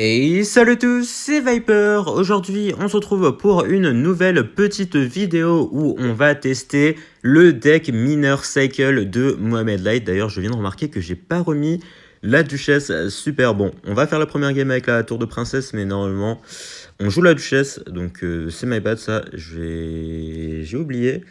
Et salut à tous, c'est Viper. Aujourd'hui, on se retrouve pour une nouvelle petite vidéo où on va tester le deck Minor Cycle de Mohamed Light. D'ailleurs, je viens de remarquer que j'ai pas remis la Duchesse. Super bon. On va faire la première game avec la tour de princesse, mais normalement, on joue la Duchesse. Donc, c'est my bad ça. J'ai oublié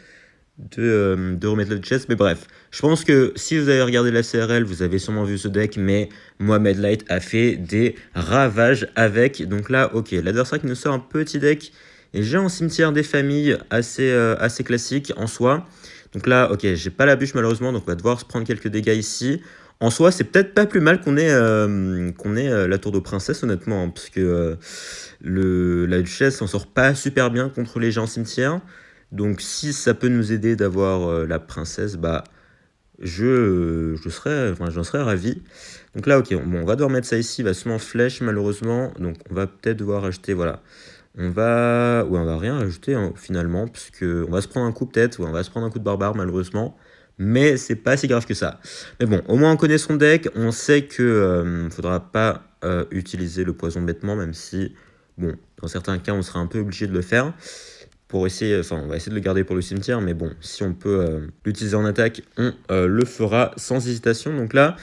de remettre la Duchesse, mais bref. Je pense que si vous avez regardé la CRL, vous avez sûrement vu ce deck, mais Mohamed Light a fait des ravages avec. Donc là, ok, l'adversaire qui nous sort un petit deck, et j'ai en cimetière des familles assez classique en soi. Donc là, ok, j'ai pas la bûche malheureusement, donc on va devoir se prendre quelques dégâts ici. En soi, c'est peut-être pas plus mal qu'on ait, la tour de princesse, honnêtement, hein, parce que la duchesse s'en sort pas super bien contre les gens en cimetière. Donc si ça peut nous aider d'avoir la princesse, bah j'en serais ravi. Donc là, ok, bon, on va devoir mettre ça ici, il va seulement flèche malheureusement. Donc on va peut-être devoir ajouter, voilà. On va rien rajouter hein, finalement, puisque on va se prendre un coup peut-être, on va se prendre un coup de barbare malheureusement. Mais c'est pas si grave que ça. Mais bon, au moins on connaît son deck, on sait que faudra pas utiliser le poison bêtement, même si, bon, dans certains cas on sera un peu obligé de le faire pour essayer, on va essayer de le garder pour le cimetière, mais bon, si on peut l'utiliser en attaque, on le fera sans hésitation. Donc là,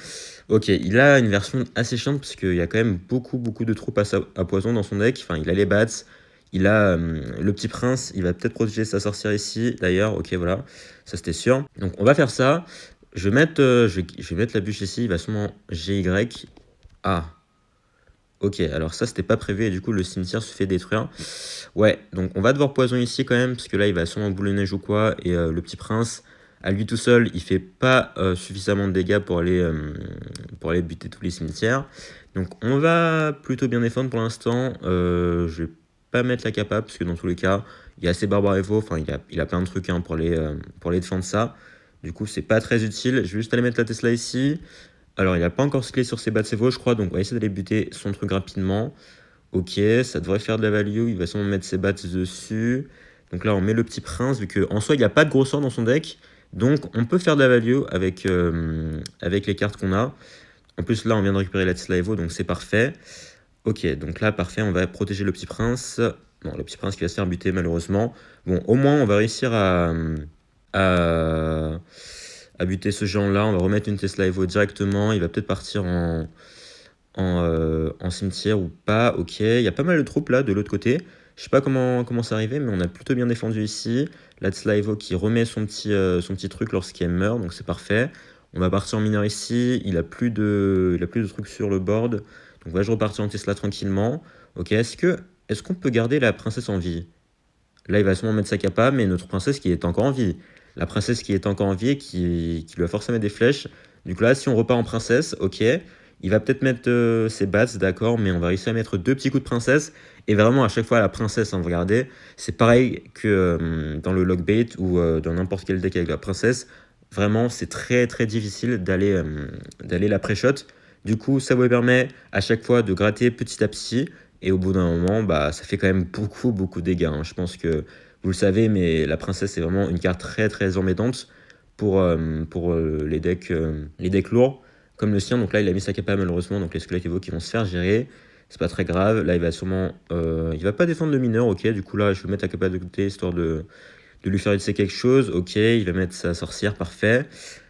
ok, il a une version assez chiante, parce qu'il y a quand même beaucoup de troupes à poison dans son deck. Enfin, il a les bats, il a le petit prince, il va peut-être protéger sa sorcière ici, d'ailleurs, ok, voilà, ça c'était sûr. Donc on va faire ça, je vais mettre la bûche ici, il va sûrement GY. Ah, ok, alors ça c'était pas prévu et du coup le cimetière se fait détruire. Ouais, donc on va devoir poison ici quand même, parce que là il va sûrement boule de neige ou quoi, et le petit prince, à lui tout seul, il fait pas suffisamment de dégâts pour aller buter tous les cimetières. Donc on va plutôt bien défendre pour l'instant, je vais pas mettre la capa, parce que dans tous les cas, il y a assez barbares et faux, enfin il a plein de trucs hein, pour aller défendre ça. Du coup c'est pas très utile, je vais juste aller mettre la Tesla ici. Alors, il n'a pas encore cyclé sur ses bats de Sevo, je crois, donc on va essayer d'aller buter son truc rapidement. Ok, ça devrait faire de la value, il va sûrement mettre ses bats dessus. Donc là, on met le petit prince, vu qu'en soi, il n'y a pas de gros sort dans son deck. Donc, on peut faire de la value avec les cartes qu'on a. En plus, là, on vient de récupérer la Tesla Evo, donc c'est parfait. Ok, donc là, parfait, on va protéger le petit prince. Non, le petit prince qui va se faire buter, malheureusement. Bon, au moins, on va réussir à, à buter ce géant-là. On va remettre une Tesla Evo directement. Il va peut-être partir en cimetière ou pas. Ok, il y a pas mal de troupes là de l'autre côté. Je sais pas comment c'est arrivé, mais on a plutôt bien défendu ici. La Tesla Evo qui remet son petit truc lorsqu'elle meurt, donc c'est parfait. On va partir en mineur ici. Il a plus de trucs sur le board. Donc je repartir en Tesla tranquillement. Ok, est-ce qu'on peut garder la princesse en vie? Là, il va sûrement mettre sa capa, mais notre princesse qui est encore en vie. La princesse qui est encore en vie et qui lui a forcément mettre des flèches. Du coup là, si on repart en princesse, ok. Il va peut-être mettre ses bats, d'accord, mais on va réussir à mettre 2 petits coups de princesse. Et vraiment, à chaque fois, la princesse, hein, vous regardez, c'est pareil que dans le lockbait ou dans n'importe quel deck avec la princesse. Vraiment, c'est très difficile d'aller la pré-shot. Du coup, ça vous permet à chaque fois de gratter petit à petit. Et au bout d'un moment, bah, ça fait quand même beaucoup de dégâts, hein. Je pense que vous le savez, mais la princesse est vraiment une carte très embêtante pour les decks lourds comme le sien. Donc là, il a mis sa capa malheureusement, donc les squelettes Evo qui vont se faire gérer. C'est pas très grave. Là, il va sûrement... il va pas défendre le mineur, ok. Du coup, là, je vais mettre la capa de côté, histoire de lui faire utiliser quelque chose. Ok, il va mettre sa sorcière, parfait.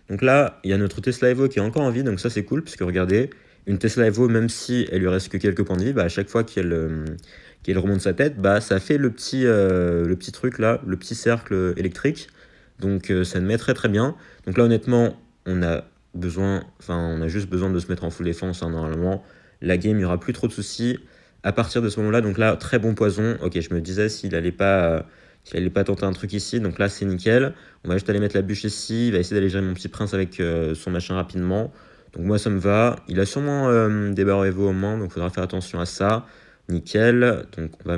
Donc là, il y a notre Tesla Evo qui est encore en vie, donc ça, c'est cool, parce que regardez, une Tesla Evo, même si elle lui reste que quelques points de vie, bah, à chaque fois qu'elle remonte sa tête, bah, ça fait le petit truc là, le petit cercle électrique. Donc ça me met très bien. Donc là, honnêtement, on a juste besoin de se mettre en full défense, hein, normalement. La game, il n'y aura plus trop de soucis à partir de ce moment-là. Donc là, très bon poison. Ok, je me disais s'il allait pas tenter un truc ici. Donc là, c'est nickel. On va juste aller mettre la bûche ici. Il va essayer d'aller gérer mon petit prince avec son machin rapidement. Donc moi, ça me va. Il a sûrement des barres Evo au moins, donc il faudra faire attention à ça. Nickel. Donc on va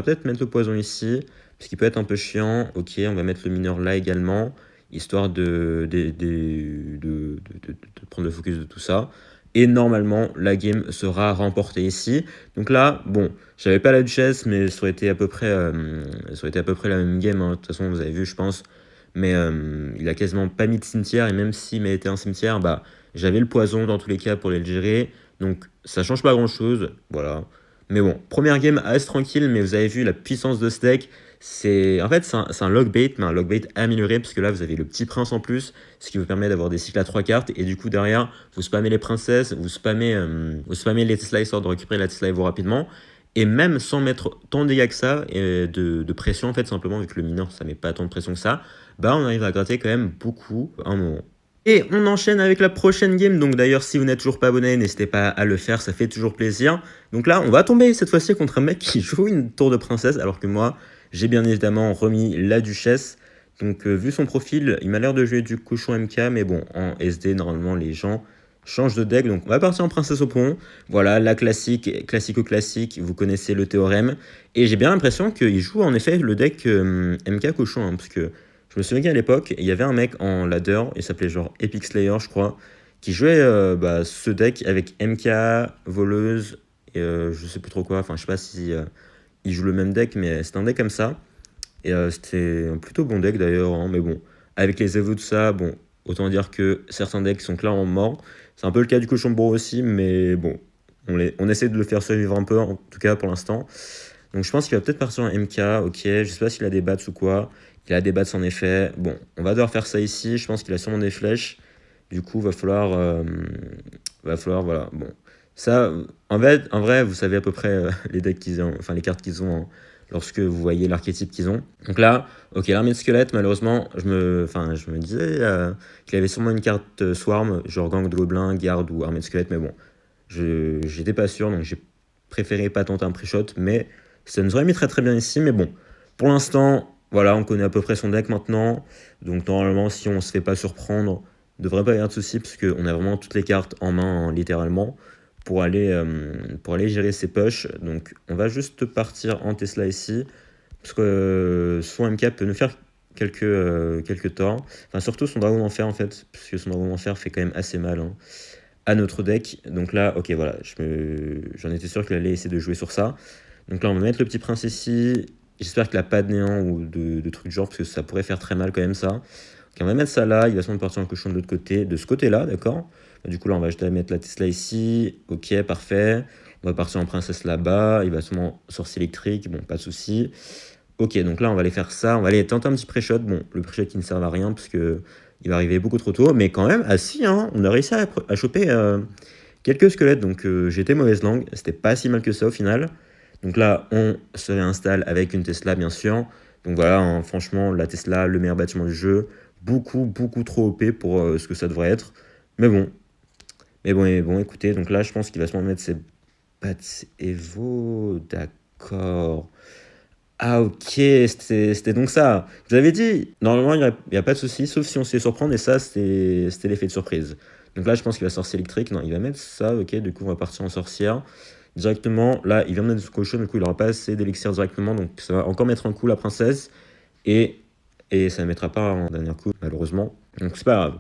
peut-être mettre le poison ici, parce qu'il peut être un peu chiant. Ok, on va mettre le mineur là également, histoire de prendre le focus de tout ça. Et normalement, la game sera remportée ici. Donc là, bon, j'avais pas la duchesse, mais ça aurait été à peu près la même game, hein. De toute façon, vous avez vu, je pense. Mais il a quasiment pas mis de cimetière, et même s'il m'avait été un cimetière, bah, j'avais le poison dans tous les cas pour aller le gérer. Donc ça change pas grand chose, voilà. Mais bon, première game assez tranquille, mais vous avez vu la puissance de ce deck. En fait, c'est un lockbait, mais un lockbait amélioré, parce que là, vous avez le petit prince en plus, ce qui vous permet d'avoir des cycles à 3 cartes, et du coup, derrière, vous spammez les princesses, vous spammez les Tesla histoire de récupérer la Tesla Evo rapidement, et même sans mettre tant de dégâts que ça, et de pression, en fait, simplement, vu que le mineur, ça met pas tant de pression que ça, bah, on arrive à gratter quand même beaucoup à un moment. Et on enchaîne avec la prochaine game, donc d'ailleurs si vous n'êtes toujours pas abonné, n'hésitez pas à le faire, ça fait toujours plaisir. Donc là, on va tomber cette fois-ci contre un mec qui joue une tour de princesse, alors que moi, j'ai bien évidemment remis la duchesse. Donc vu son profil, il m'a l'air de jouer du cochon MK, mais bon, en SD, normalement, les gens changent de deck. Donc on va partir en princesse au pont. Voilà, la classique, classico-classique, vous connaissez le théorème. Et j'ai bien l'impression qu'il joue en effet le deck MK cochon, hein, parce que je me souviens qu'à l'époque, il y avait un mec en ladder, il s'appelait genre Epic Slayer, je crois, qui jouait ce deck avec MK, voleuse, et je sais plus trop quoi. Enfin, je sais pas si il joue le même deck, mais c'était un deck comme ça. Et c'était un plutôt bon deck d'ailleurs, hein, mais bon, avec les Evo, tout ça, bon, autant dire que certains decks sont clairement morts. C'est un peu le cas du cochon bro aussi, mais bon, on essaie de le faire survivre un peu, en tout cas pour l'instant. Donc je pense qu'il va peut-être partir en MK, ok, je sais pas s'il a des bats ou quoi. Il a des bats en effet. Bon, on va devoir faire ça ici, je pense qu'il a sûrement des flèches. Du coup, va falloir, voilà, bon. Ça, en fait, en vrai, vous savez à peu près les decks qu'ils ont, enfin les cartes qu'ils ont, hein, lorsque vous voyez l'archétype qu'ils ont. Donc là, ok, l'armée de squelettes, malheureusement, je me disais qu'il avait sûrement une carte Swarm, genre gang de gobelins, garde ou armée de squelettes, mais bon, j'étais pas sûr, donc j'ai préféré pas tenter un pré-shot, mais ça nous aurait mis très très bien ici, mais bon, pour l'instant, voilà, on connaît à peu près son deck maintenant, donc normalement, si on se fait pas surprendre, devrait pas y avoir de soucis, parce qu'on a vraiment toutes les cartes en main, hein, littéralement, pour aller gérer ses push. Donc on va juste partir en Tesla ici, parce que son MK peut nous faire quelques torts, enfin surtout son dragon d'enfer en fait, parce que son dragon d'enfer fait quand même assez mal, hein, à notre deck. Donc là, ok, voilà, j'en étais sûr qu'il allait essayer de jouer sur ça. Donc là, on va mettre le petit prince ici. J'espère qu'il a pas de néant ou de trucs genre, parce que ça pourrait faire très mal quand même, ça. Ok, on va mettre ça là. Il va sûrement partir en cochon de l'autre côté, de ce côté-là, d'accord. Du coup, là, on va juste mettre la Tesla ici. Ok, parfait. On va partir en princesse là-bas. Il va sûrement sorcier électrique. Bon, pas de souci. Ok, donc là, on va aller faire ça. On va aller tenter un petit pré-shot. Bon, le pré-shot qui ne sert à rien, parce que il va arriver beaucoup trop tôt. Mais quand même, si, hein, on a réussi à choper quelques squelettes. Donc, j'étais mauvaise langue. C'était pas si mal que ça au final. Donc là, on se réinstalle avec une Tesla, bien sûr. Donc voilà, hein, franchement, la Tesla, le meilleur bâtiment du jeu. Beaucoup trop OP pour ce que ça devrait être. Mais bon, écoutez, donc là, je pense qu'il va se mettre ses bats Evo. D'accord. Ah, ok, c'était donc ça. Je vous avais dit, normalement, il n'y a pas de souci, sauf si on se fait surprendre, et ça, c'était l'effet de surprise. Donc là, je pense qu'il va sorcier électrique. Non, il va mettre ça, ok, du coup, on va partir en sorcière. Directement, là, il vient de mettre ce cochon, du coup, il n'aura pas assez d'élixir directement, donc ça va encore mettre un coup la princesse, et ça ne mettra pas en dernier coup, malheureusement. Donc c'est pas grave.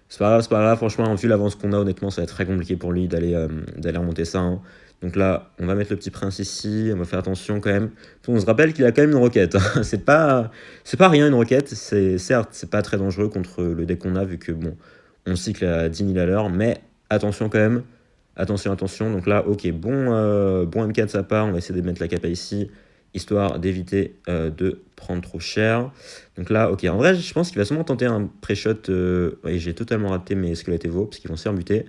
C'est pas grave, franchement, vu l'avance qu'on a, honnêtement, ça va être très compliqué pour lui d'aller remonter ça, hein. Donc là, on va mettre le petit prince ici, on va faire attention quand même. On se rappelle qu'il a quand même une roquette, hein. C'est pas rien une roquette, certes, c'est pas très dangereux contre le deck qu'on a, vu que bon, on cycle à 10 000 à l'heure, mais attention quand même. Attention. Donc là, ok, bon MK de sa part, on va essayer de mettre la capa ici, histoire d'éviter de prendre trop cher. Donc là, ok, en vrai, je pense qu'il va sûrement tenter un pré-shot. Ouais, j'ai totalement raté mes squelettes Evo, parce qu'ils vont se faire buter.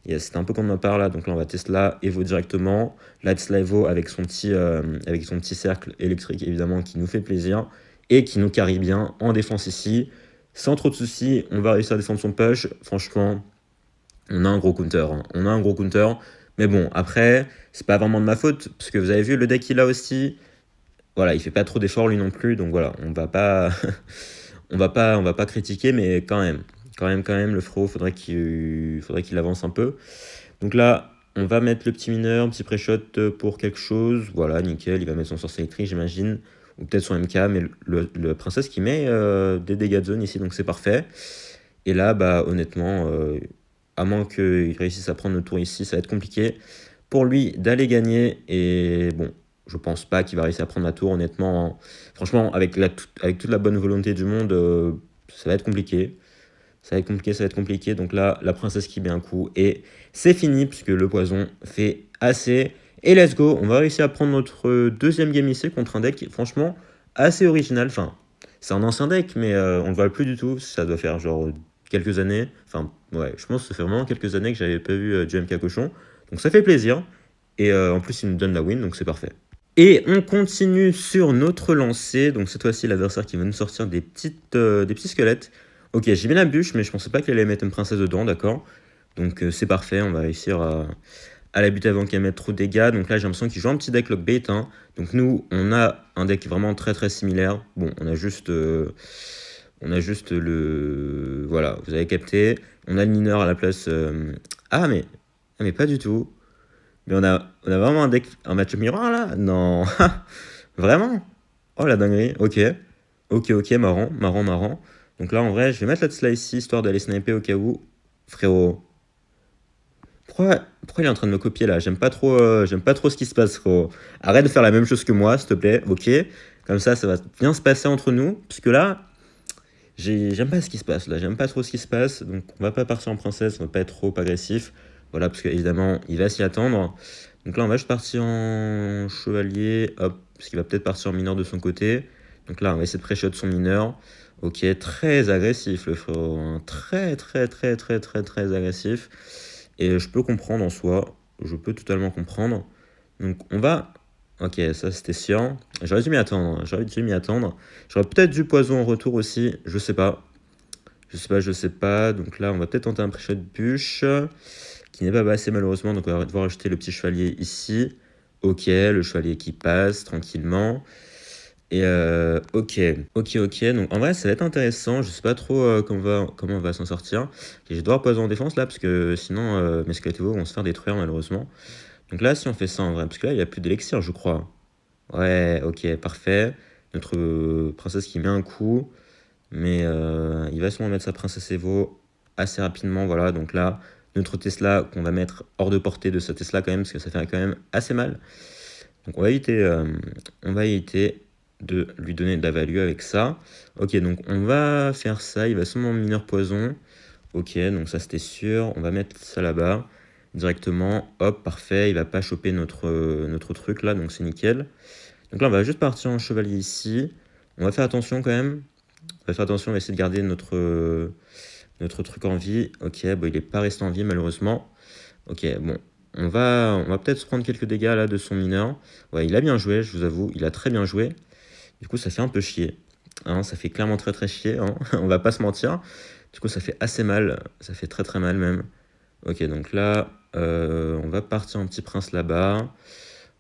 C'était un peu comme ma part là, donc là on va Tesla Evo directement. Là, Tesla Evo avec son petit cercle électrique, évidemment, qui nous fait plaisir, et qui nous carry bien en défense ici. Sans trop de soucis, on va réussir à défendre son push. Franchement, on a un gros counter, hein. On a un gros counter. Mais bon, après, c'est pas vraiment de ma faute, parce que vous avez vu le deck qu'il a aussi. Voilà, il fait pas trop d'efforts lui non plus, donc voilà, on va pas, on va pas critiquer, mais quand même, le frérot, faudrait qu'il avance un peu. Donc là, on va mettre le petit mineur, petit pré-shot pour quelque chose. Voilà, nickel, il va mettre son sorcier électrique, j'imagine, ou peut-être son MK, mais le princesse qui met des dégâts de zone ici, donc c'est parfait. Et là, bah honnêtement, à moins qu'il réussisse à prendre le tour ici, ça va être compliqué pour lui d'aller gagner. Et bon, je pense pas qu'il va réussir à prendre la tour, honnêtement. Franchement, avec toute la bonne volonté du monde, ça va être compliqué. Ça va être compliqué, ça va être compliqué. Donc là, la princesse qui met un coup et c'est fini puisque le poison fait assez. Et let's go, on va réussir à prendre notre deuxième game ici contre un deck franchement assez original. Enfin, c'est un ancien deck, mais on le voit plus du tout. Ça doit faire genre quelques années. Enfin, ouais, je pense que ça fait vraiment quelques années que j'avais pas vu JMK Cochon. Donc ça fait plaisir. Et en plus, il nous donne la win, donc c'est parfait. Et on continue sur notre lancée. Donc cette fois-ci, l'adversaire qui va nous sortir des petits squelettes. Ok, j'ai mis la bûche, mais je pensais pas qu'elle allait mettre une princesse dedans, d'accord. Donc c'est parfait, on va réussir à la buter avant qu'elle mette trop de dégâts. Donc là, j'ai l'impression qu'il joue un petit deck lockbait. Hein. Donc nous, on a un deck vraiment très très similaire. Bon, on a juste le... Voilà, vous avez capté. On a le mineur à la place... mais pas du tout. Mais on a vraiment un match miroir là? Non. Vraiment? Oh la dinguerie. Ok. Ok, marrant. Donc là, en vrai, je vais mettre la Tesla ici, histoire d'aller sniper au cas où. Frérot. Pourquoi il est en train de me copier là? J'aime pas trop ce qui se passe, frérot. Arrête de faire la même chose que moi, s'il te plaît. Ok. Comme ça va bien se passer entre nous. Puisque là, j'aime pas ce qui se passe là. J'aime pas trop ce qui se passe. Donc on va pas partir en princesse, on va pas être trop agressif. Voilà, parce qu'évidemment, il va s'y attendre. Donc là, on va juste partir en chevalier, hop, parce qu'il va peut-être partir en mineur de son côté. Donc là, on va essayer de pré-shot son mineur. Ok, très agressif le frérot, hein. Très agressif. Et je peux comprendre en soi, je peux totalement comprendre. Donc on va... Ok, ça c'était sûr. J'aurais dû m'y attendre, J'aurais peut-être du poison en retour aussi, je sais pas. Je sais pas. Donc là, on va peut-être tenter un pré-shot bûche qui n'est pas passé malheureusement, donc on va devoir ajouter le petit chevalier ici. Ok, le chevalier qui passe tranquillement. Et ok, donc en vrai ça va être intéressant, je sais pas trop comment on va s'en sortir. Et je dois poison en défense là, parce que sinon mes squelettes vont se faire détruire malheureusement. Donc là si on fait ça en vrai, parce que là il n'y a plus d'élixir je crois. Ouais, ok, parfait. Notre princesse qui met un coup, mais il va sûrement mettre sa princesse Evo assez rapidement, voilà. Donc là, notre Tesla qu'on va mettre hors de portée de sa Tesla quand même, parce que ça fait quand même assez mal. Donc on va éviter de lui donner de la value avec ça. Ok, donc on va faire ça, il va sûrement mineur poison. Ok, donc ça c'était sûr, on va mettre ça là-bas directement, hop, parfait, il va pas choper notre truc là, donc c'est nickel. Donc là on va juste partir en chevalier ici, on va faire attention quand même, on va essayer de garder notre truc en vie. Ok, bon il est pas resté en vie malheureusement. Ok, bon, on va peut-être se prendre quelques dégâts là de son mineur. Ouais, il a bien joué, je vous avoue, il a très bien joué. Du coup, ça fait un peu chier. Hein, ça fait clairement très chier, hein. On va pas se mentir. Du coup, ça fait assez mal. Ça fait très mal même. Ok, donc là, on va partir en petit prince là-bas.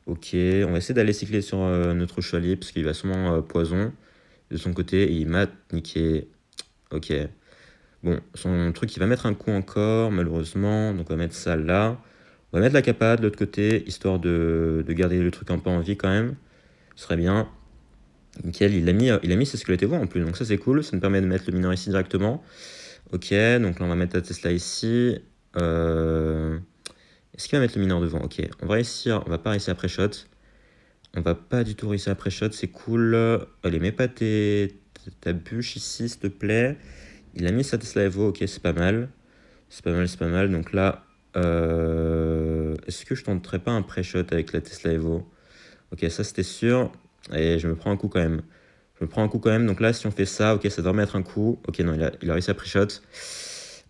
Ok, on va essayer d'aller cycler sur notre chevalier, parce qu'il va sûrement poison de son côté. Et il m'a niqué. Ok. Bon, son truc, il va mettre un coup encore, malheureusement. Donc, on va mettre ça là. On va mettre la capa de l'autre côté, histoire de garder le truc un peu en vie quand même. Ce serait bien. Nickel, il a mis ses squelettes Evo en plus, donc ça c'est cool, ça nous permet de mettre le mineur ici directement. Ok, donc là on va mettre la Tesla ici. Est-ce qu'il va mettre le mineur devant? Ok, on va pas réussir à pré-shot. On va pas du tout réussir à pré-shot, c'est cool. Allez, mets pas ta bûche ici, s'il te plaît. Il a mis sa Tesla Evo, ok, c'est pas mal. C'est pas mal, donc là... Est-ce que je tenterais pas un pré-shot avec la Tesla Evo? Ok, ça c'était sûr. Et je me prends un coup quand même. Donc là, si on fait ça, ok, ça doit mettre un coup. Ok, non, il a réussi à pré-shot.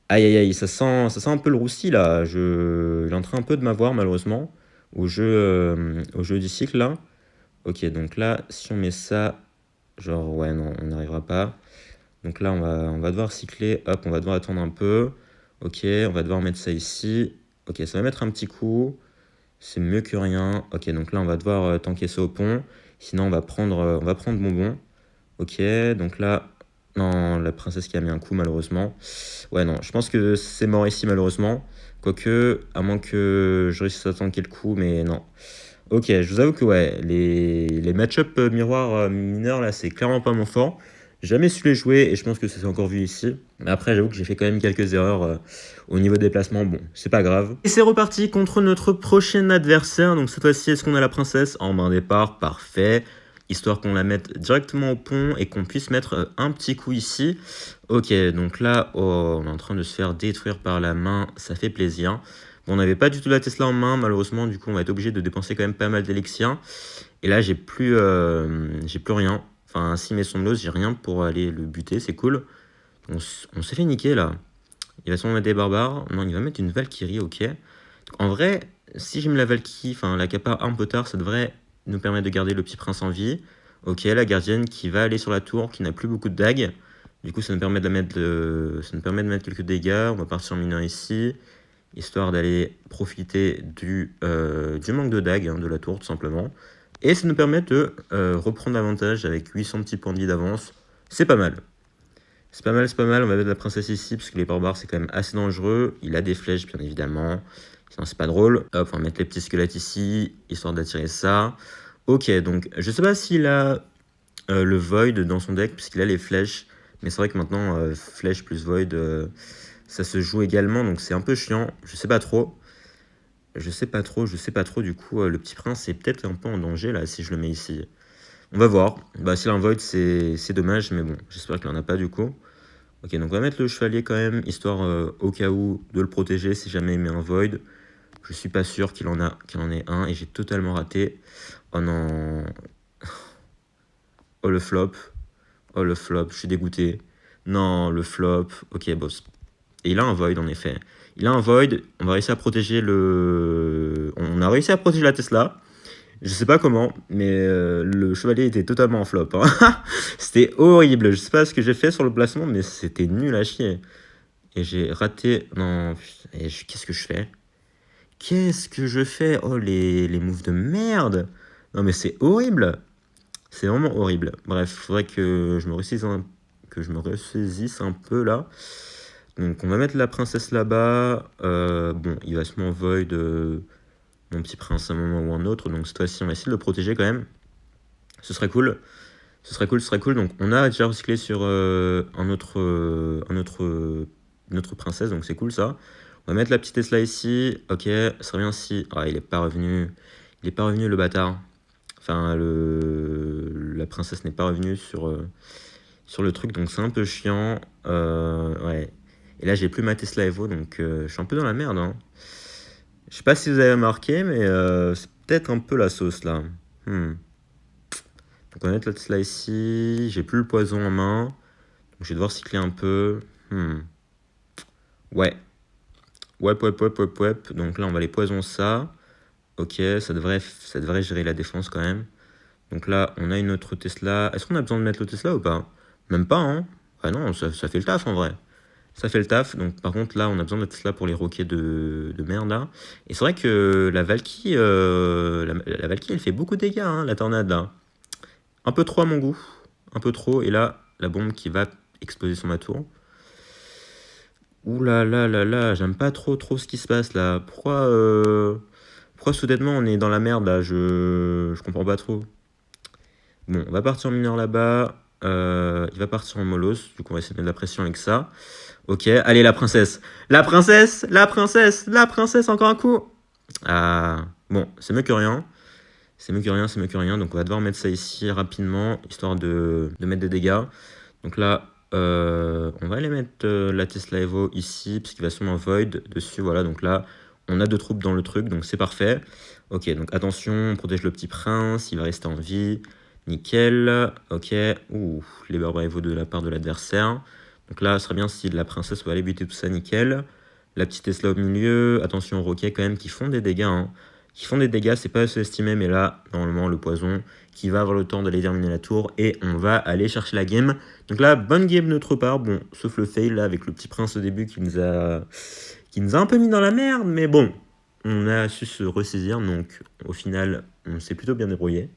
Aïe, ça sent un peu le roussi là. Il est en train un peu de m'avoir malheureusement au jeu du cycle là. Ok, donc là, si on met ça, genre, ouais, non, on n'arrivera pas. Donc là, on va devoir cycler. Hop, on va devoir attendre un peu. Ok, on va devoir mettre ça ici. Ok, ça va mettre un petit coup. C'est mieux que rien. Ok, donc là, on va devoir tanker ça au pont. Sinon, on va prendre bonbon. Ok, donc là... Non, la princesse qui a mis un coup, malheureusement. Ouais, non, je pense que c'est mort ici, malheureusement. Quoique, à moins que je réussisse à tanker le coup, mais non. Ok, je vous avoue que, ouais, les match-up miroir mineurs, là, c'est clairement pas mon fort. J'ai jamais su les jouer, et je pense que ça s'est encore vu ici. Mais après, j'avoue que j'ai fait quand même quelques erreurs au niveau des placements. Bon, c'est pas grave. Et c'est reparti contre notre prochain adversaire. Donc cette fois-ci, est-ce qu'on a la princesse en main départ? Parfait. histoire qu'on la mette directement au pont et qu'on puisse mettre un petit coup ici. Ok, donc là, oh, on est en train de se faire détruire par la main, ça fait plaisir. Bon, on n'avait pas du tout la Tesla en main, malheureusement, du coup, on va être obligé de dépenser quand même pas mal d'élixir. Et là, j'ai plus rien. Enfin, si mes somblos, j'ai rien pour aller le buter, c'est cool. On s'est fait niquer, là. Il va sûrement mettre des barbares. Non, il va mettre une Valkyrie, ok. Donc, en vrai, si j'ai mis la Valkyrie, enfin la Kappa un peu tard, ça devrait nous permettre de garder le petit prince en vie. Ok, la gardienne qui va aller sur la tour, qui n'a plus beaucoup de dagues. Du coup, ça nous permet de mettre quelques dégâts. On va partir en mineur ici, histoire d'aller profiter du manque de dagues de la tour, tout simplement. Et ça nous permet de reprendre l'avantage avec 800 petits points de vie d'avance. C'est pas mal. C'est pas mal, c'est pas mal. On va mettre la princesse ici, parce que les barbares, c'est quand même assez dangereux. Il a des flèches, bien évidemment. Sinon, c'est pas drôle. Hop, on va mettre les petits squelettes ici, histoire d'attirer ça. Ok, donc, je sais pas s'il a le Void dans son deck, puisqu'il a les flèches. Mais c'est vrai que maintenant, flèche plus Void, ça se joue également. Donc, c'est un peu chiant. Je sais pas trop. Je sais pas trop. Du coup, le petit prince est peut-être un peu en danger, là, si je le mets ici. On va voir. Bah, s'il a un Void, c'est dommage, mais bon, j'espère qu'il en a pas, du coup. Ok, donc on va mettre le chevalier quand même, histoire au cas où de le protéger si jamais il met un Void. Je suis pas sûr qu'il en ait un, et j'ai totalement raté. Oh non. Oh le flop. Oh le flop, je suis dégoûté. Non, le flop. Ok, boss. Et il a un Void en effet. Il a un Void, on va réussir à protéger On a réussi à protéger la Tesla. Je sais pas comment, mais le chevalier était totalement en flop. Hein. C'était horrible. Je sais pas ce que j'ai fait sur le placement, mais c'était nul à chier. Et j'ai raté... Non, qu'est-ce que je fais? Qu'est-ce que je fais? Oh, les moves de merde! Non, mais c'est horrible! C'est vraiment horrible. Bref, faudrait que je me ressaisisse un peu, là. Donc, on va mettre la princesse là-bas. Bon, il va se m'envoyer mon petit prince à un moment ou un autre. Donc, cette fois-ci, on va essayer de le protéger quand même. Ce serait cool. Ce serait cool. Donc, on a déjà recyclé sur une autre princesse. Donc, c'est cool, ça. On va mettre la petite Tesla ici. Ok, ça serait bien si... Ah, il est pas revenu. Il est pas revenu, le bâtard. Enfin, la princesse n'est pas revenue sur le truc. Donc, c'est un peu chiant. Ouais. Et là, j'ai plus ma Tesla Evo. Donc, je suis un peu dans la merde. Hein. Je sais pas si vous avez remarqué, mais c'est peut-être un peu la sauce, là. Donc, on va mettre la Tesla ici. J'ai plus le poison en main. Donc, je vais devoir cycler un peu. Ouais. Ouais. Donc là, on va les poisons ça. Ok, ça devrait gérer la défense quand même. Donc là, on a une autre Tesla. Est-ce qu'on a besoin de mettre le Tesla ou pas? Même pas, hein. Ah non, ça fait le taf en vrai. Ça fait le taf. Donc par contre, là, on a besoin de la Tesla pour les roquets de merde là. Et c'est vrai que la Valkyrie, la Valkyrie, elle fait beaucoup de dégâts, hein, la tornade là. Un peu trop à mon goût. Un peu trop. Et là, la bombe qui va exploser sur ma tour. Ouh là là là là, j'aime pas trop ce qui se passe là. Pourquoi soudainement on est dans la merde là? Je comprends pas trop. Bon, on va partir en mineur là-bas. Il va partir en molos. Du coup, on va essayer de mettre de la pression avec ça. Ok, allez, la princesse. La princesse, encore un coup. Ah, bon, c'est mieux que rien. Donc, on va devoir mettre ça ici rapidement, histoire de mettre des dégâts. Donc là, on va aller mettre la Tesla Evo ici, parce qu'il va sûrement Void dessus. Voilà, donc là, on a 2 troupes dans le truc, donc c'est parfait. Ok, donc attention, on protège le petit prince, il va rester en vie. Nickel, ok. Ouh, les barbares Evo de la part de l'adversaire. Donc là, ce serait bien si la princesse va aller buter tout ça, nickel. La petite Tesla au milieu, attention aux roquets quand même, qui font des dégâts. Hein. Qui font des dégâts, c'est pas à sous-estimer, mais là, normalement, le poison qui va avoir le temps d'aller terminer la tour, et on va aller chercher la game. Donc là, bonne game de notre part, bon, sauf le fail, là, avec le petit prince au début qui nous a un peu mis dans la merde, mais bon, on a su se ressaisir, donc au final, on s'est plutôt bien débrouillé.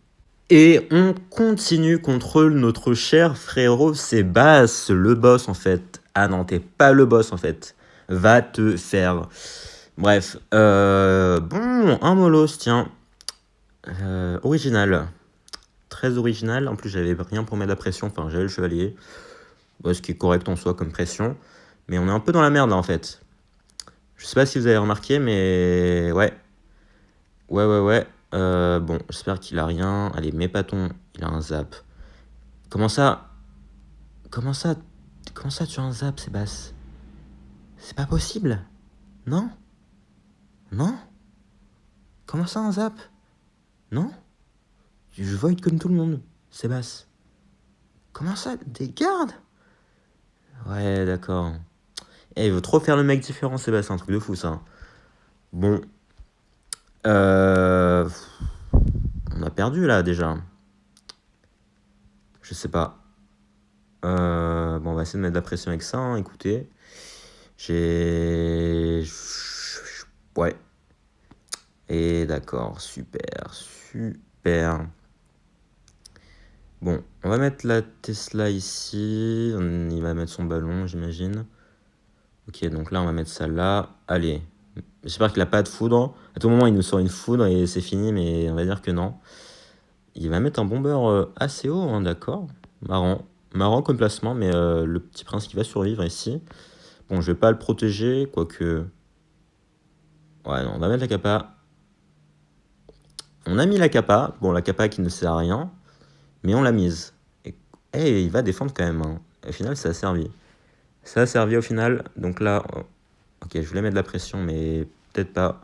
Et on continue contre notre cher frérot Sébastien, le boss en fait. Ah non, t'es pas le boss en fait. Va te faire. Bref, bon, un molos, tiens. Original. Très original. En plus, j'avais rien pour mettre la pression. Enfin, j'avais le chevalier. Bon, ce qui est correct en soi comme pression. Mais on est un peu dans la merde là en fait. Je sais pas si vous avez remarqué, mais ouais. Ouais. Bon, j'espère qu'il a rien. Allez, mes patons Il a un zap. Comment ça Comment ça tu as un zap, Sébastien? C'est pas possible. Non? Non? Comment ça un zap? Non? Je void comme tout le monde, Sébastien. Comment ça? Des gardes? Ouais, d'accord. Eh, il veut trop faire le mec différent, Sébastien, un truc de fou, ça. Bon. On a perdu, là, déjà. Je sais pas. Bon, on va essayer de mettre de la pression avec ça, hein, écoutez. Ouais. Et d'accord, super, super. Bon, on va mettre la Tesla ici. Il va mettre son ballon, j'imagine. Ok, donc là, on va mettre ça là. Allez. J'espère qu'il a pas de foudre. À tout moment, il nous sort une foudre et c'est fini, mais on va dire que non. Il va mettre un bomber assez haut, hein, d'accord. Marrant. Marrant comme placement, mais le petit prince qui va survivre ici. Bon, je vais pas le protéger, quoique... Ouais, non, on va mettre la capa. On a mis la capa. Bon, la capa qui ne sert à rien. Mais on l'a mise. Et il va défendre quand même. Hein. Au final, ça a servi. Ça a servi au final. Donc là... Ok, je voulais mettre de la pression, mais peut-être pas.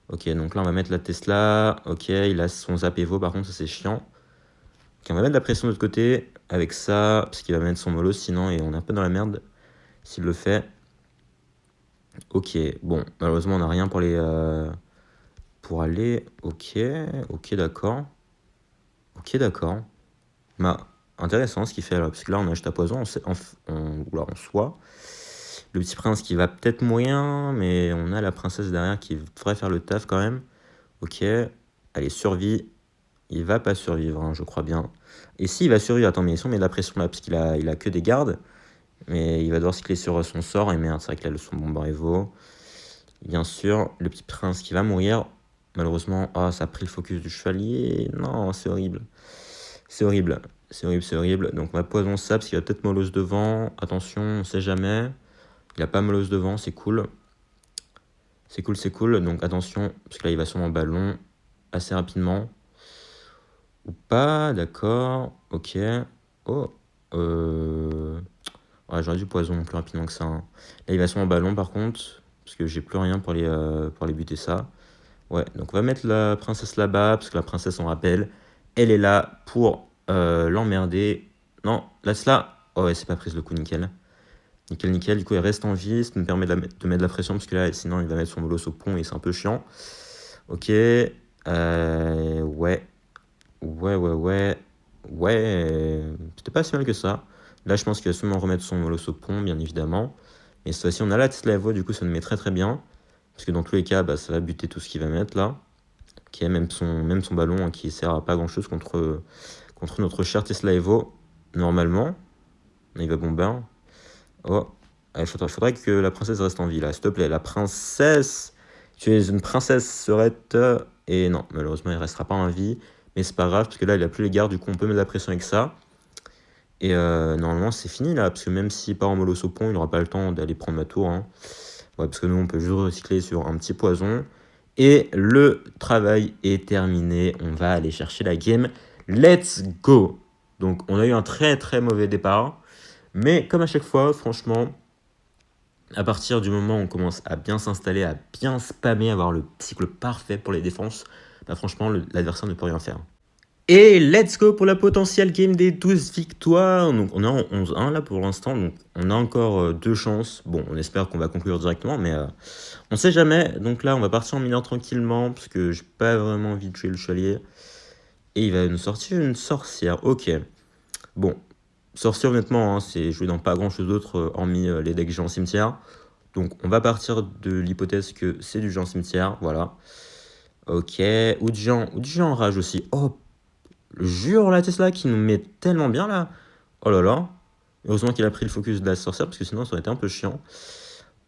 Ok, donc là, on va mettre la Tesla. Ok, il a son zap Evo, par contre, ça c'est chiant. Ok, on va mettre de la pression de l'autre côté avec ça, parce qu'il va mettre son mollo sinon, et on est un peu dans la merde s'il le fait. Ok, bon, malheureusement, on n'a rien pour les... pour aller... Ok, d'accord. Ok, d'accord. Bah, intéressant ce qu'il fait là, parce que là, on a juste à poison, en soi. Le petit prince qui va peut-être moyen, mais on a la princesse derrière qui devrait faire le taf quand même. Ok, allez, survie. Il va pas survivre, hein, je crois bien. Et s'il va survivre, attends, mais si on met de la pression là, parce qu'il a que des gardes, mais il va devoir cycler sur son sort, et merde, c'est vrai qu'il a son bomber Evo. Bien sûr, le petit prince qui va mourir. Malheureusement, ça a pris le focus du chevalier. Non, c'est horrible. C'est horrible. C'est horrible, c'est horrible. Donc on va poison ça, parce qu'il va peut-être Molos devant. Attention, on sait jamais. Il a pas Molos devant, c'est cool. C'est cool, c'est cool. Donc attention, parce que là, il va sûrement ballon assez rapidement. Ou pas, d'accord. Ok. Oh. Ouais, j'aurais dû poison plus rapidement que ça. Hein. Là, il va sûrement ballon, par contre. Parce que j'ai plus rien pour les buter ça. Ouais, donc on va mettre la princesse là-bas. Parce que la princesse, on rappelle, elle est là pour l'emmerder. Non, là. Oh ouais, c'est pas prise le coup, nickel. Nickel, nickel. Du coup, elle reste en vie. Ça me permet de mettre de la pression. Parce que là, sinon, il va mettre son bolos au pont et c'est un peu chiant. Ok. Ouais. Ouais. C'était pas si mal que ça. Là, je pense qu'il va seulement remettre son molos au pont, bien évidemment. Mais cette fois-ci, on a la Tesla Evo, du coup, ça nous met très très bien. Parce que dans tous les cas, bah, ça va buter tout ce qu'il va mettre là. Qui est même son ballon hein, qui sert à pas grand chose contre notre cher Tesla Evo. Normalement. Il va bomber. Oh. Il faudrait que la princesse reste en vie là. S'il te plaît, la princesse. Tu es une princesse, serait. Et non, malheureusement, elle restera pas en vie. Mais c'est pas grave, parce que là, il a plus les gardes, du coup, on peut mettre de la pression avec ça. Et normalement, c'est fini là, parce que même s'il part en molos au pont, il n'aura pas le temps d'aller prendre ma tour. Hein. Ouais, parce que nous, on peut juste recycler sur un petit poison. Et le travail est terminé. On va aller chercher la game. Let's go! Donc, on a eu un très très mauvais départ. Mais comme à chaque fois, franchement, à partir du moment où on commence à bien s'installer, à bien spammer, avoir le cycle parfait pour les défenses, bah franchement, l'adversaire ne peut rien faire. Et let's go pour la potentielle game des 12 victoires. Donc on est en 11-1 là pour l'instant, donc on a encore 2 chances. Bon, on espère qu'on va conclure directement, mais on sait jamais. Donc là, on va partir en mineur tranquillement, parce que j'ai pas vraiment envie de tuer le chevalier. Et il va nous sortir une sorcière, ok. Bon, sorcière honnêtement, hein, c'est joué dans pas grand chose d'autre, hormis les decks géant cimetière. Donc on va partir de l'hypothèse que c'est du géant cimetière, voilà. Ok, ou du géant rage aussi. Oh, jure la Tesla qui nous met tellement bien là. Oh là là. Heureusement qu'il a pris le focus de la sorcière parce que sinon ça aurait été un peu chiant.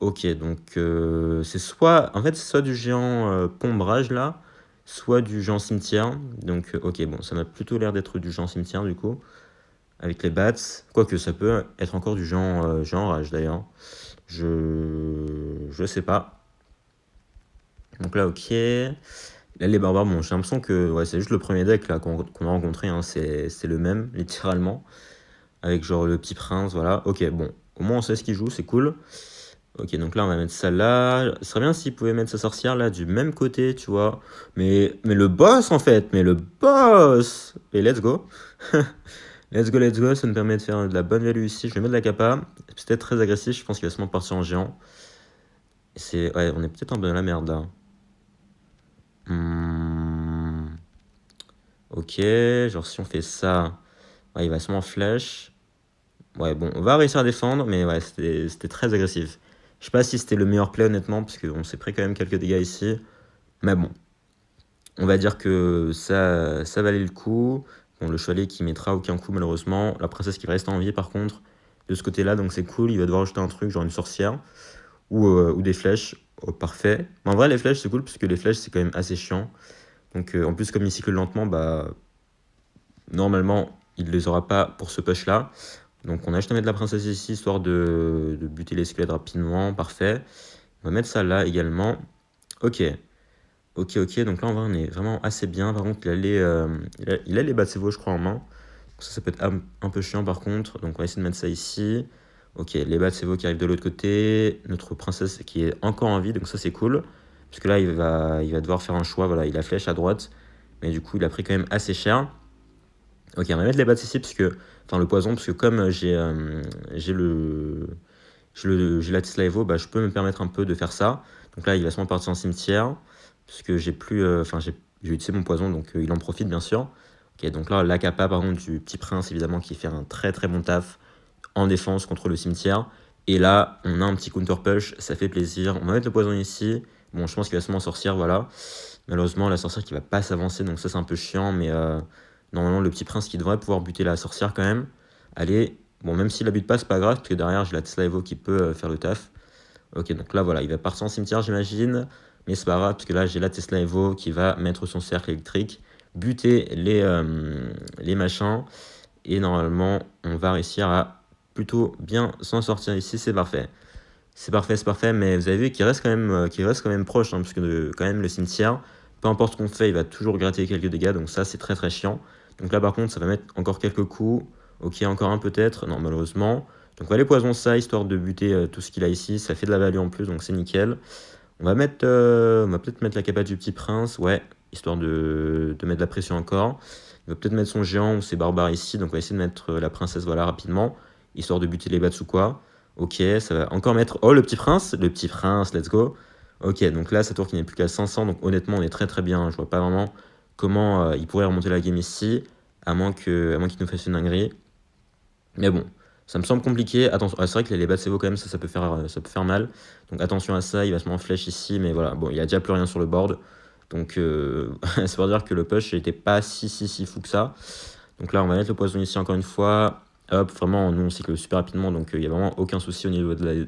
Ok, donc c'est soit du géant pombrage là, soit du géant cimetière. Donc ok, bon, ça m'a plutôt l'air d'être du géant cimetière du coup, avec les bats. Quoique ça peut être encore du géant rage d'ailleurs. Je sais pas. Donc là ok. Là, les barbares, bon, j'ai l'impression que ouais, c'est juste le premier deck là qu'on a rencontré, hein, c'est le même, littéralement. Avec genre le petit prince, voilà. Ok, bon, au moins on sait ce qu'il joue, c'est cool. Ok, donc là, on va mettre ça là. Ce serait bien s'il pouvait mettre sa sorcière là du même côté, tu vois. Mais le boss, en fait, mais le boss. Et let's go. Let's go, ça nous permet de faire de la bonne value ici. Je vais mettre de la capa. C'est peut-être très agressif, je pense qu'il va se partir en géant. Ouais, on est peut-être un peu dans la merde là. Ok, genre si on fait ça, ouais, il va se en flèche. Ouais, bon, on va réussir à défendre, mais ouais, c'était très agressif. Je sais pas si c'était le meilleur play honnêtement, parce qu'on s'est pris quand même quelques dégâts ici. Mais bon, on va dire que ça valait le coup. Bon, le chevalier qui mettra aucun coup malheureusement. La princesse qui va rester en vie par contre, de ce côté-là, donc c'est cool. Il va devoir ajouter un truc, genre une sorcière, ou des flèches. Oh, parfait. Mais en vrai, les flèches, c'est cool, parce que les flèches, c'est quand même assez chiant. Donc en plus, comme il cycle lentement, bah normalement, il ne les aura pas pour ce push-là. Donc on a juste à mettre la princesse ici, histoire de buter les squelettes rapidement, parfait. On va mettre ça là également. Ok, ok, donc là on est vraiment assez bien. Par contre, il a les bas de je crois, en main. Ça peut être un peu chiant par contre. Donc on va essayer de mettre ça ici. Ok, les bas de qui arrivent de l'autre côté. Notre princesse qui est encore en vie, donc ça c'est cool. Parce que là, il va devoir faire un choix. Voilà, il a flèche à droite. Mais du coup, il a pris quand même assez cher. Ok, on va mettre les bats ici, parce que, enfin le poison, parce que comme j'ai la Tesla Evo, bah, je peux me permettre un peu de faire ça. Donc là, il va sûrement partir en cimetière, parce que j'ai plus, enfin j'ai utilisé mon poison, donc il en profite bien sûr. Ok, donc là, la capa par contre du petit prince, évidemment, qui fait un très très bon taf en défense contre le cimetière. Et là, on a un petit counter push, ça fait plaisir. On va mettre le poison ici. Bon, je pense qu'il va sûrement sortir, voilà. Malheureusement, la sorcière qui va pas s'avancer, donc ça c'est un peu chiant, mais normalement le petit prince qui devrait pouvoir buter la sorcière quand même. Allez, bon, même s'il la bute pas, c'est pas grave, parce que derrière j'ai la Tesla Evo qui peut faire le taf. Ok, donc là voilà, il va partir en cimetière, j'imagine, mais c'est pas grave, parce que là j'ai la Tesla Evo qui va mettre son cercle électrique, buter les machins, et normalement on va réussir à plutôt bien s'en sortir ici, c'est parfait. C'est parfait, mais vous avez vu qu'il reste quand même proche, hein, parce que quand même le cimetière, peu importe ce qu'on fait, il va toujours gratter quelques dégâts, donc ça c'est très très chiant. Donc là par contre, ça va mettre encore quelques coups. Ok, encore un peut-être, non malheureusement. Donc on va aller poison ça, histoire de buter tout ce qu'il a ici, ça fait de la value en plus, donc c'est nickel. On va peut-être mettre la capa du petit prince, ouais, histoire de mettre de la pression encore. Il va peut-être mettre son géant ou ses barbares ici, donc on va essayer de mettre la princesse, voilà, rapidement, histoire de buter les bats ou quoi. Ok, ça va encore mettre... Oh, le petit prince, let's go. Ok, donc là, sa tour qui n'est plus qu'à 500, donc honnêtement, on est très très bien. Je vois pas vraiment comment il pourrait remonter la game ici, à moins qu'il nous fasse une dinguerie. Mais bon, ça me semble compliqué. Attention, c'est vrai que les bats de quand même, ça peut faire mal. Donc attention à ça, il va se mettre en flèche ici, mais voilà, bon, il y a déjà plus rien sur le board. Donc c'est pour dire que le push n'était pas si fou que ça. Donc là, on va mettre le poison ici encore une fois. Hop, vraiment, nous on cycle super rapidement, donc il n'y a vraiment aucun souci au niveau de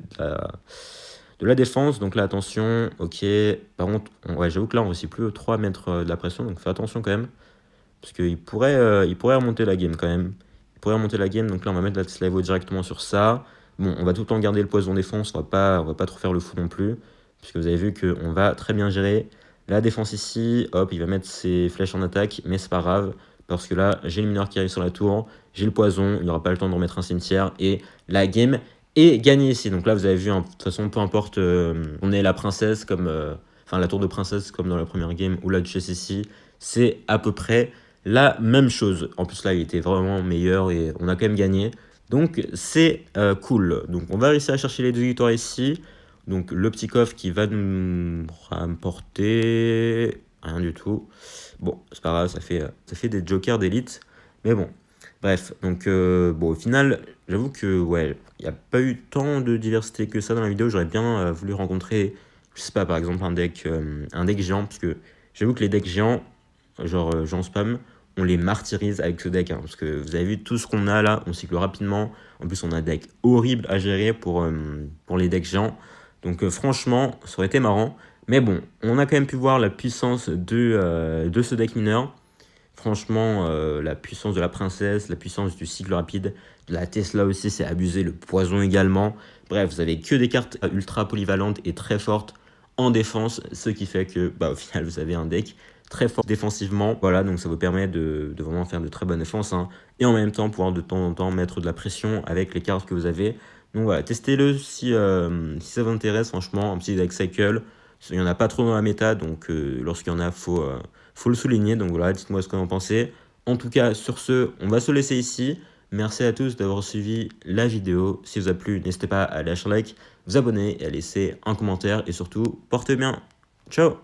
la défense. Donc là, attention, ok. Par contre, ouais, j'avoue que là, on ne réussit plus trop à mettre de la pression, donc fais attention quand même. Parce qu'il pourrait remonter la game quand même. Il pourrait remonter la game, donc là, on va mettre la Tesla Evo directement sur ça. Bon, on va tout le temps garder le poison défense, on va pas trop faire le fou non plus. Puisque vous avez vu qu'on va très bien gérer la défense ici. Hop, il va mettre ses flèches en attaque, mais c'est pas grave. Parce que là, j'ai le mineur qui arrive sur la tour, j'ai le poison, il n'y aura pas le temps de remettre un cimetière, et la game est gagnée ici. Donc là, vous avez vu, hein, de toute façon, peu importe, on est la princesse, enfin la tour de princesse comme dans la première game, ou la duchesse ici, c'est à peu près la même chose. En plus là, il était vraiment meilleur, et on a quand même gagné. Donc c'est cool. Donc on va réussir à chercher les deux victoires ici. Donc le petit coffre qui va nous rapporter rien du tout. Bon, c'est pas grave, ça fait des jokers d'élite. Mais bon, bref. Donc bon, au final, j'avoue que ouais, il n'y a pas eu tant de diversité que ça dans la vidéo. J'aurais bien voulu rencontrer, je sais pas, par exemple un deck géant, parce que j'avoue que les decks géants, genre Jean Spam, on les martyrise avec ce deck, hein, parce que vous avez vu tout ce qu'on a là, on cycle rapidement. En plus, on a un deck horrible à gérer pour les decks géants. Donc franchement, ça aurait été marrant. Mais bon, on a quand même pu voir la puissance de ce deck mineur. Franchement, la puissance de la princesse, la puissance du cycle rapide, de la Tesla aussi, c'est abusé, le poison également. Bref, vous avez que des cartes ultra polyvalentes et très fortes en défense, ce qui fait que, bah, au final, vous avez un deck très fort défensivement. Voilà, donc ça vous permet de vraiment faire de très bonnes défenses, hein, et en même temps pouvoir de temps en temps mettre de la pression avec les cartes que vous avez. Donc voilà, testez-le si ça vous intéresse, franchement, un petit deck cycle. Il n'y en a pas trop dans la méta, donc lorsqu'il y en a, faut le souligner. Donc voilà, dites-moi ce que vous en pensez. En tout cas, sur ce, on va se laisser ici. Merci à tous d'avoir suivi la vidéo. Si vous a plu, n'hésitez pas à lâcher un like, vous abonner et à laisser un commentaire. Et surtout, portez bien. Ciao!